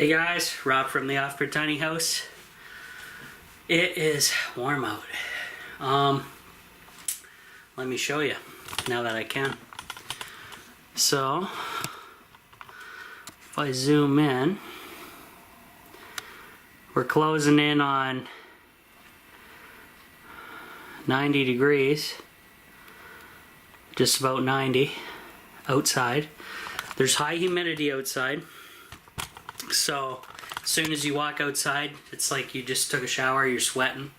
Hey guys, Rob from the Off-Grid Tiny House. It is warm out. Let me show you now that I can. So, if I zoom in, we're closing in on 90 degrees, just about 90 outside. There's high humidity outside. So as soon as you walk outside, it's like you just took a shower, you're sweating.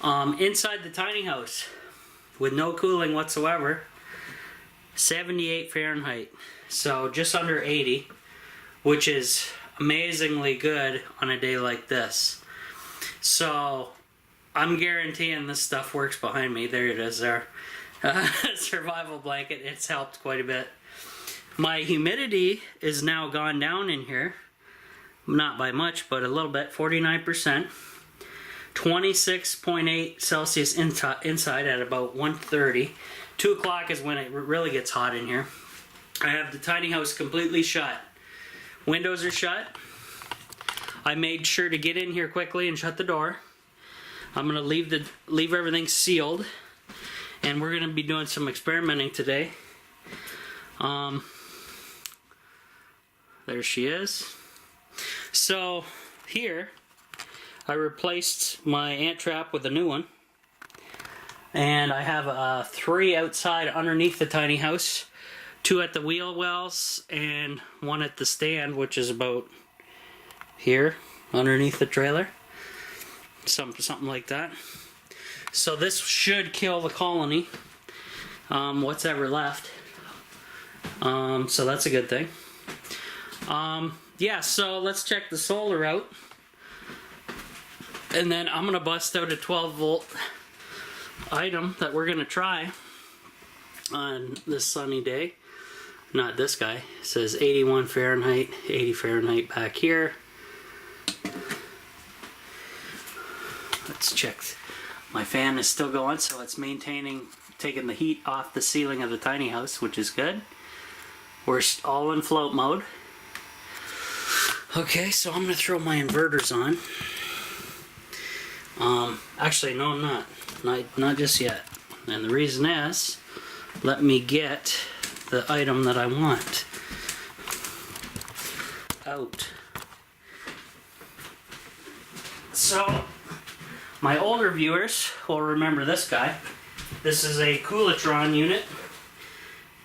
Inside the tiny house, with no cooling whatsoever, 78 Fahrenheit. So just under 80, which is amazingly good on a day like this. So I'm guaranteeing this stuff works behind me. There it is there. Survival blanket, it's helped quite a bit. My humidity is now gone down in here. Not by much, but a little bit, 49%. 26.8 Celsius inside at about 1:30. 2 o'clock is when it really gets hot in here. I have the tiny house completely shut. Windows are shut. I made sure to get in here quickly and shut the door. I'm gonna leave everything sealed, and we're gonna be doing some experimenting today. There she is. So here I replaced my ant trap with a new one, and I have 3 outside underneath the tiny house, 2 at the wheel wells and 1 at the stand, which is about here underneath the trailer, something like that. So this should kill the colony, what's ever left, so that's a good thing. Yeah, so let's check the solar out, and then I'm gonna bust out a 12-volt item that we're gonna try on this sunny day. Not this guy. It says 81 Fahrenheit, 80 Fahrenheit back here. Let's check. My fan is still going, so it's taking the heat off the ceiling of the tiny house, which is good. We're all in float mode. Okay, so I'm going to throw my inverters on. Actually, no, I'm not. Not just yet. And the reason is, let me get the item that I want out. So, my older viewers will remember this guy. This is a Coolatron unit,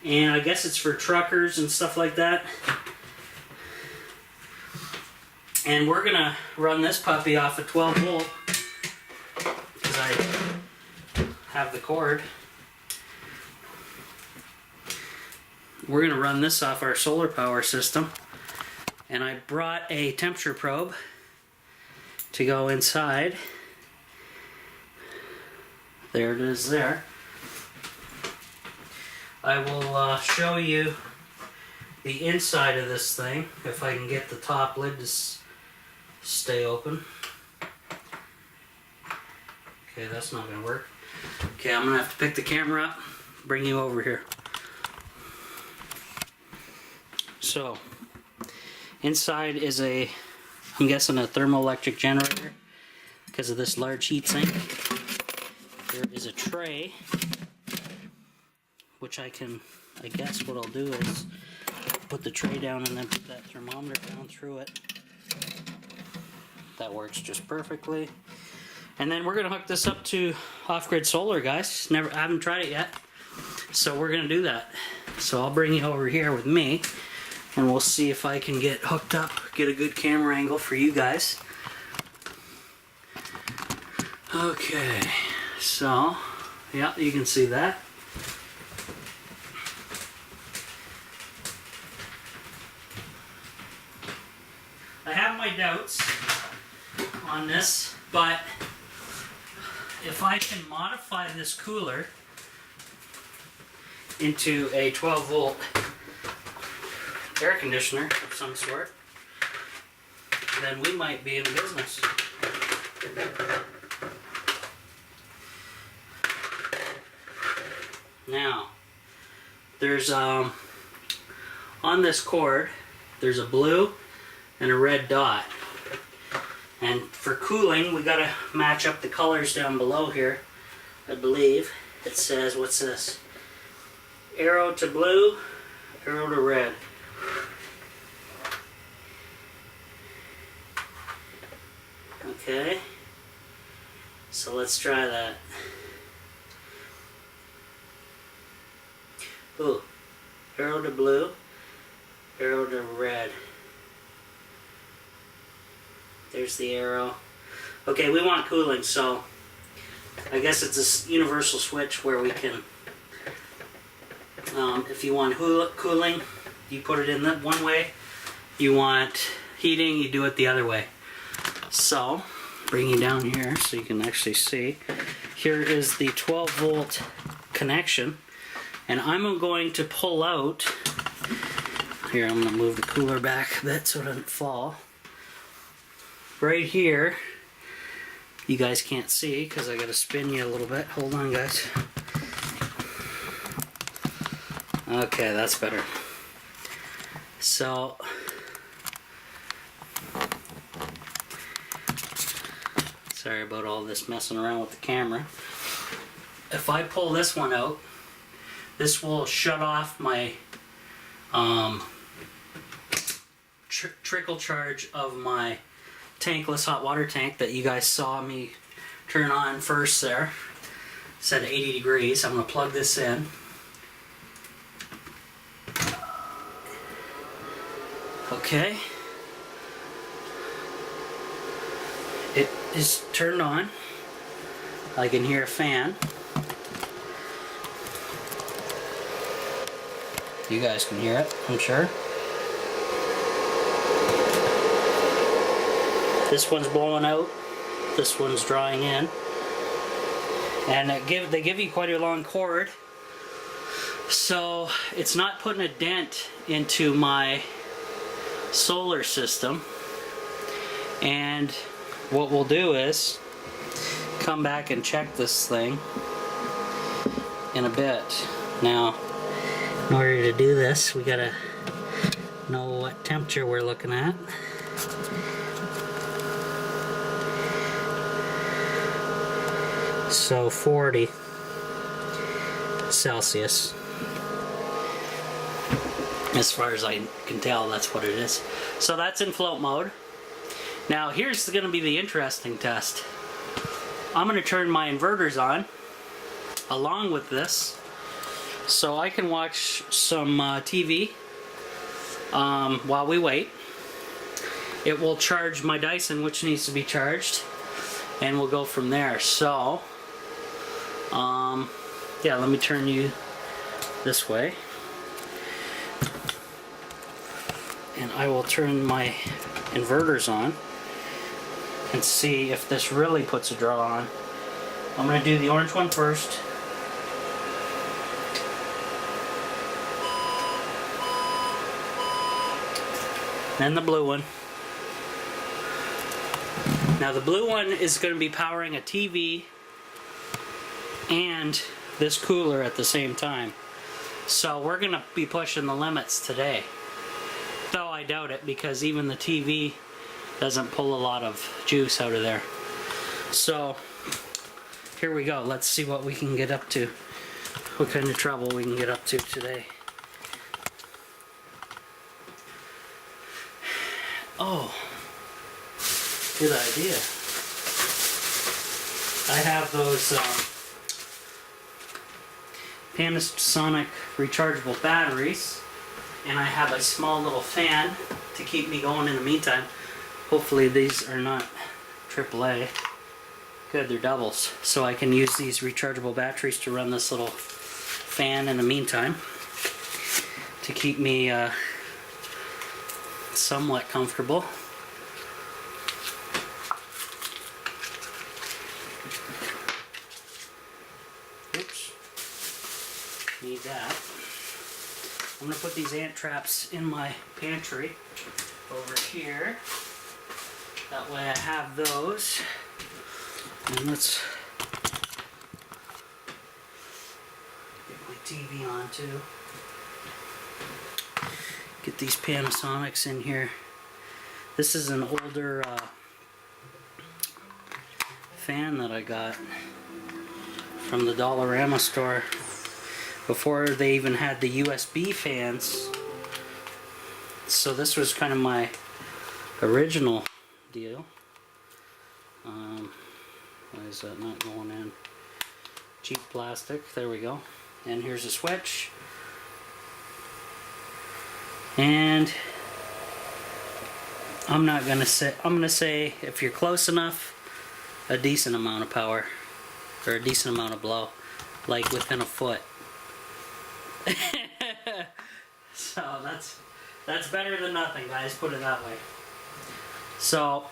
and I guess it's for truckers and stuff like that. And we're gonna run this puppy off a 12 volt because I have the cord. We're gonna run this off our solar power system, and I brought a temperature probe to go inside. There it is there. I will show you the inside of this thing, if I can get the top lid to stay open. Okay, that's not gonna work. Okay, I'm gonna have to pick the camera up, bring you over here. So, inside is I'm guessing a thermoelectric generator because of this large heat sink. There is a tray, which I guess what I'll do is put the tray down and then put that thermometer down through it. That works just perfectly. And then we're gonna hook this up to off-grid solar, guys. I haven't tried it yet, so we're gonna do that. So I'll bring you over here with me, and we'll see if I can get hooked up, get a good camera angle for you guys. Okay, so yeah, you can see that. I have my doubts on this, but if I can modify this cooler into a 12 volt air conditioner of some sort, then we might be in business. Now, there's on this cord, there's a blue and a red dot. And for cooling, we gotta match up the colors down below here. I believe it says, what's this? Arrow to blue, arrow to red. Okay, so let's try that. Ooh, arrow to blue, arrow to red. There's the arrow. Okay, we want cooling, so I guess it's a universal switch where we can, if you want cooling, you put it in that one way. You want heating, you do it the other way. So, bring you down here so you can actually see. Here is the 12 volt connection, and I'm going to pull out, here I'm going to move the cooler back a bit so it doesn't fall. Right here, you guys can't see because I got to spin you a little bit. Hold on, guys. Okay, that's better. So, sorry about all this messing around with the camera. If I pull this one out, this will shut off my trickle charge of my tankless hot water tank that you guys saw me turn on first there. Set 80 degrees. I'm going to plug this in. Okay. It is turned on. I can hear a fan. You guys can hear it, I'm sure. This one's blowing out, this one's drawing in, and they give you quite a long cord, so it's not putting a dent into my solar system. And what we'll do is come back and check this thing in a bit. Now, in order to do this, we gotta know what temperature we're looking at. So 40 Celsius. As far as I can tell, that's what it is. So that's in float mode. Now here's going to be the interesting test. I'm going to turn my inverters on along with this so I can watch some TV while we wait. It will charge my Dyson, which needs to be charged, and we'll go from there. So yeah, let me turn you this way, and I will turn my inverters on and see if this really puts a draw on. I'm going to do the orange one first. Then the blue one. Now the blue one is going to be powering a TV and this cooler at the same time. So we're going to be pushing the limits today. Though I doubt it, because even the TV doesn't pull a lot of juice out of there. So here we go. Let's see what we can get up to. What kind of trouble we can get up to today. Oh, good idea. I have those Panasonic rechargeable batteries, and I have a small little fan to keep me going in the meantime. Hopefully these are not AAA. Good, they're doubles. So I can use these rechargeable batteries to run this little fan in the meantime to keep me somewhat comfortable. Oops. Need that. I'm going to put these ant traps in my pantry over here. That way I have those. And let's get my TV on too. Get these Panasonics in here. This is an older fan that I got from the Dollarama store before they even had the USB fans. So this was kind of my original deal. Why is that not going in? Cheap plastic, there we go. And here's a switch. And I'm gonna say if you're close enough, a decent amount of power, or a decent amount of blow, like within a foot. So that's better than nothing, guys, put it that way. So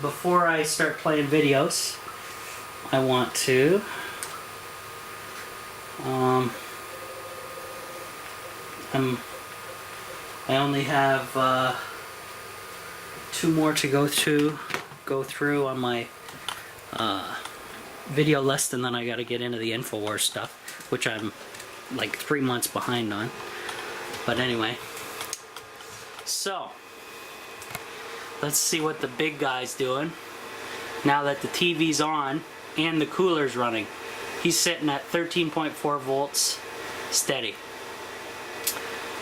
before I start playing videos, I want to I only have 2 more to go through on my video list, and then I got to get into the InfoWars stuff, which I'm like 3 months behind on. But anyway, so let's see what the big guy's doing now that the TV's on and the cooler's running. He's sitting at 13.4 volts steady.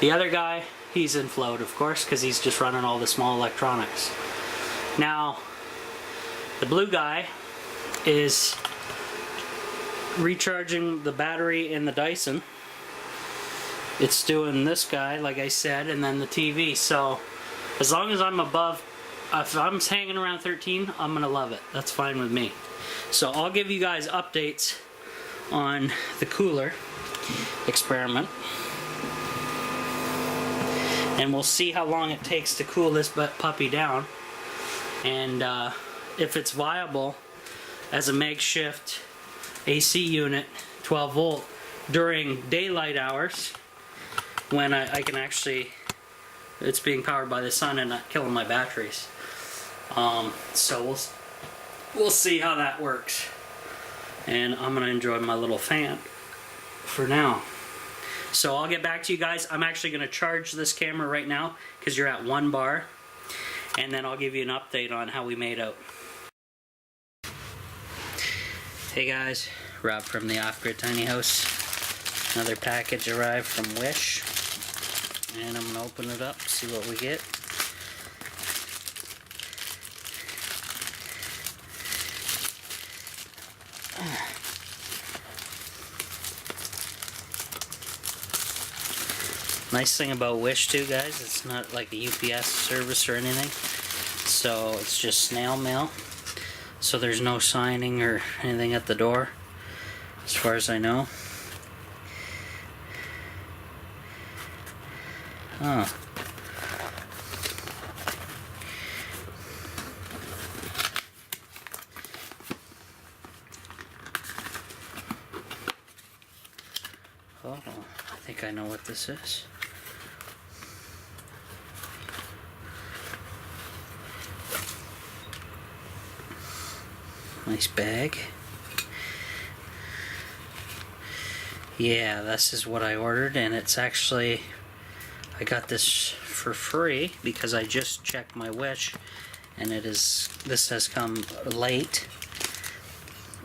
The other guy, he's in float, of course, because he's just running all the small electronics. Now, the blue guy is recharging the battery in the Dyson. It's doing this guy, like I said, and then the TV. So, as long as I'm above, if I'm hanging around 13, I'm gonna love it. That's fine with me. So I'll give you guys updates on the cooler experiment, and we'll see how long it takes to cool this puppy down, and if it's viable as a makeshift AC unit, 12 volt, during daylight hours when I can actually, it's being powered by the sun and not killing my batteries. So we'll see how that works, and I'm gonna enjoy my little fan for now. So I'll get back to you guys. I'm actually gonna charge this camera right now because you're at 1 bar, and then I'll give you an update on how we made out. Hey guys, Rob from the Off-Grid Tiny House. Another package arrived from Wish, and I'm gonna open it up, see what we get. Nice thing about Wish too, guys, it's not like a UPS service or anything, so it's just snail mail, so there's no signing or anything at the door as far as I know. Oh. Oh, I think I know what this is. Nice bag. Yeah, this is what I ordered, and it's actually, I got this for free because I just checked my Wish, and this has come late,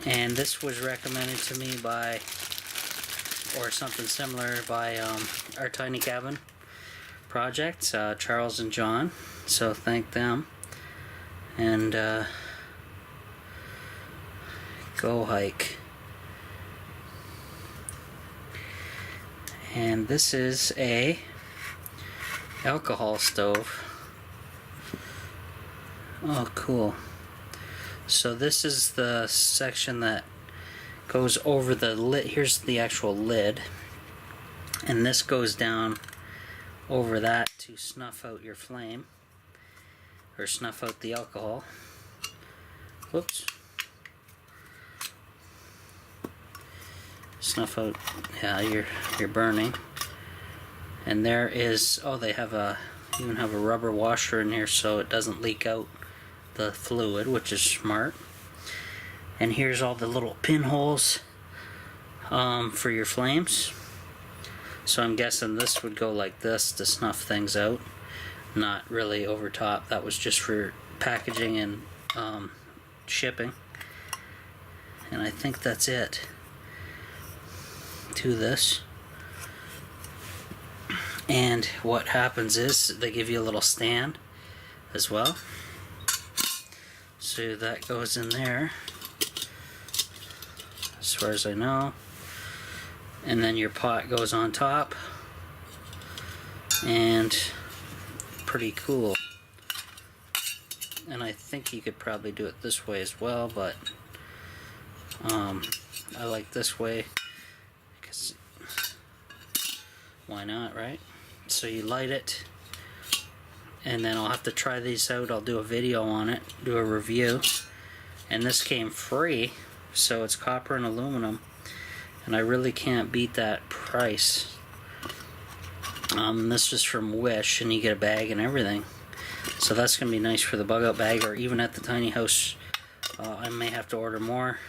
and this was recommended to me by, or something similar, by our Tiny Cabin project, Charles and John, so thank them. And go hike. And this is a alcohol stove. Oh, cool. So this is the section that goes over the lid. Here's the actual lid, and this goes down over that to snuff out your flame, or snuff out the alcohol. Whoops. Snuff out, yeah, you're burning. And there is, oh, they have even have a rubber washer in here so it doesn't leak out the fluid, which is smart. And here's all the little pinholes for your flames. So I'm guessing this would go like this to snuff things out. not really over top. That was just for packaging and shipping. And I think that's it to this. And what happens is they give you a little stand as well. So that goes in there, as far as I know. And then your pot goes on top. And pretty cool. And I think you could probably do it this way as well, but I like this way because why not, right? So you light it, and then I'll have to try these out. I'll do a video on it, do a review. And this came free, so it's copper and aluminum, and I really can't beat that price. This is from Wish, and you get a bag and everything, so that's gonna be nice for the bug out bag, or even at the tiny house. I may have to order more.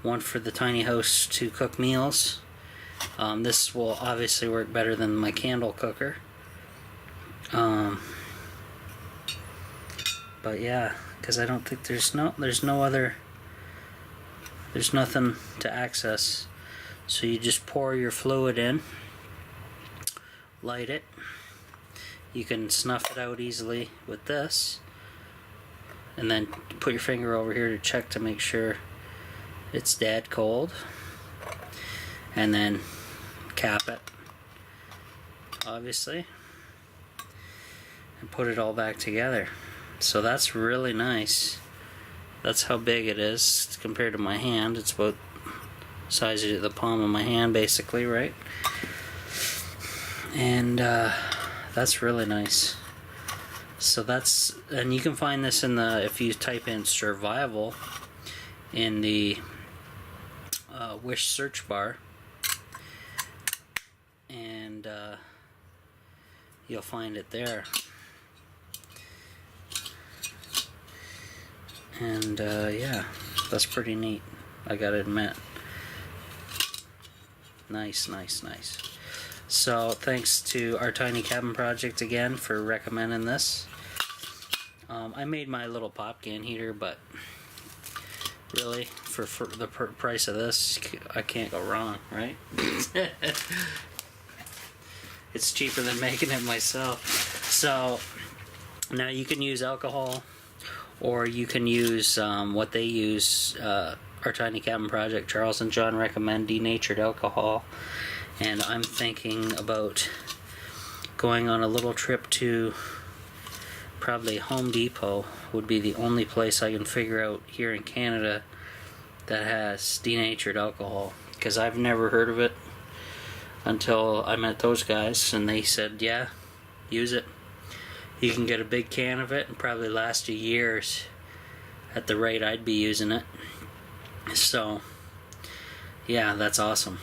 One for the tiny house to cook meals. This will obviously work better than my candle cooker. But yeah, because I don't think there's nothing to access. So you just pour your fluid in, light it. You can snuff it out easily with this, and then put your finger over here to check to make sure it's dead cold, and then cap it, obviously, and put it all back together. So that's really nice. That's how big it is compared to my hand. It's about the size of the palm of my hand, basically, right? And that's really nice. So that's, and you can find this in the, if you type in survival in the Wish search bar, and you'll find it there. And yeah, that's pretty neat, I gotta admit. Nice, nice, nice. So thanks to Our Tiny Cabin Project again for recommending this. I made my little pop can heater, but really, for the price of this, I can't go wrong, right? It's cheaper than making it myself. So now you can use alcohol, or you can use what they use. Our Tiny Cabin Project, Charles and John recommend denatured alcohol, and I'm thinking about going on a little trip to probably Home Depot. Would be the only place I can figure out here in Canada that has denatured alcohol, because I've never heard of it until I met those guys, and they said, yeah, use it. You can get a big can of it and probably last you years at the rate I'd be using it. So yeah, that's awesome.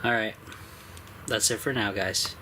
Alright, that's it for now, guys.